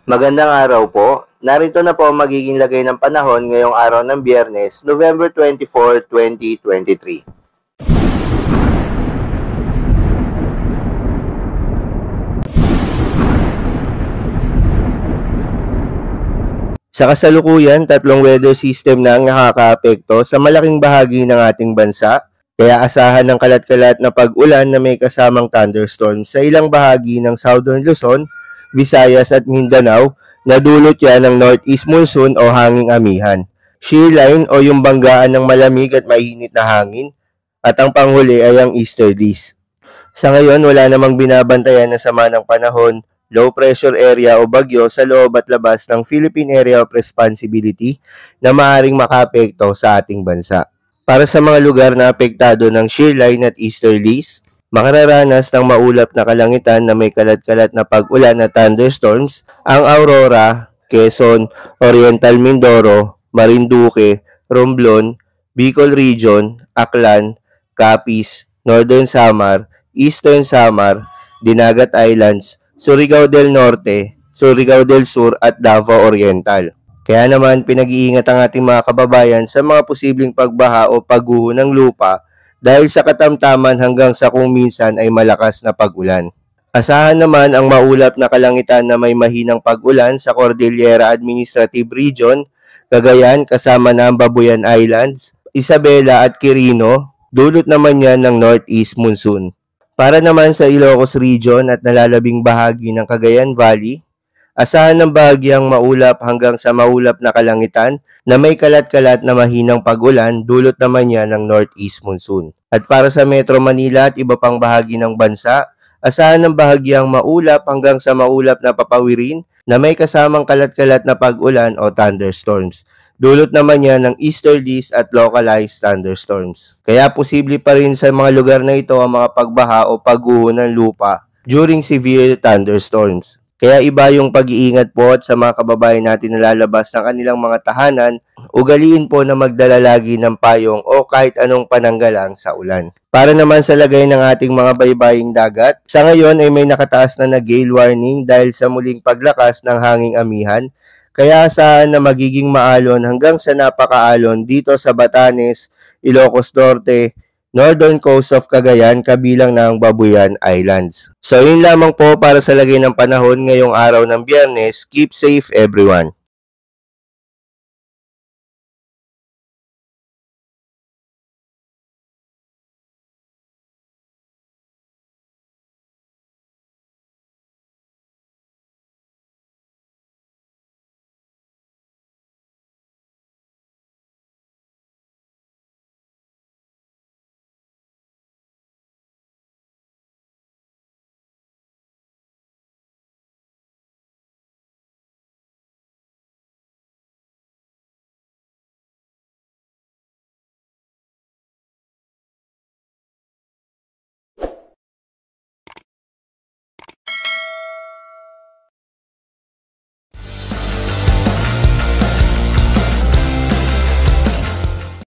Magandang araw po. Narito na po ang magiging lagay ng panahon ngayong araw ng Biyernes, November 24, 2023. Sa kasalukuyan, tatlong weather system na ang nakakaapekto sa malaking bahagi ng ating bansa, kaya asahan ng kalat-kalat na pag-ulan na may kasamang thunderstorm sa ilang bahagi ng Southern Luzon, Visayas at Mindanao na dulot yan ng northeast monsoon o hanging amihan. Shear line o yung banggaan ng malamig at mainit na hangin at ang panghuli ay ang easterlies. Sa ngayon, wala namang binabantayan na sama ng panahon, low pressure area o bagyo sa loob at labas ng Philippine Area of Responsibility na maaaring makaapekto sa ating bansa. Para sa mga lugar na apektado ng shear line at easterlies, makararanas ng maulap na kalangitan na may kalat-kalat na pag-ulan at thunderstorms ang Aurora, Quezon, Oriental Mindoro, Marinduque, Romblon, Bicol Region, Aklan, Capiz, Northern Samar, Eastern Samar, Dinagat Islands, Surigao del Norte, Surigao del Sur at Davao Oriental. Kaya naman pinag-iingat ang ating mga kababayan sa mga posibleng pagbaha o pagguho ng lupa dahil sa katamtaman hanggang sa kung minsan ay malakas na pag-ulan. Asahan naman ang maulap na kalangitan na may mahinang pag-ulan sa Cordillera Administrative Region, Cagayan kasama na ang Babuyan Islands, Isabela at Quirino, dulot naman yan ng northeast monsoon. Para naman sa Ilocos Region at nalalabing bahagi ng Cagayan Valley, asahan ng bahagyang maulap hanggang sa maulap na kalangitan na may kalat-kalat na mahinang pag-ulan, dulot naman yan ng northeast monsoon. At para sa Metro Manila at iba pang bahagi ng bansa, asahan ng bahagyang maulap hanggang sa maulap na papawirin na may kasamang kalat-kalat na pag-ulan o thunderstorms. Dulot naman yan ng easterlies at localized thunderstorms. Kaya posible pa rin sa mga lugar na ito ang mga pagbaha o pagguho ng lupa during severe thunderstorms. Kaya iba yung pag-iingat po at sa mga kababayan natin na lalabas ng kanilang mga tahanan, ugaliin po na magdala lagi ng payong o kahit anong pananggalang sa ulan. Para naman sa lagay ng ating mga baybaying dagat, sa ngayon ay may nakataas na gale warning dahil sa muling paglakas ng hanging amihan. Kaya asahan na magiging maalon hanggang sa napakaalon dito sa Batanes, Ilocos Norte, Northern Coast of Cagayan kabilang ng Babuyan Islands. So yun lamang po para sa lagay ng panahon ngayong araw ng Biyernes. Keep safe everyone.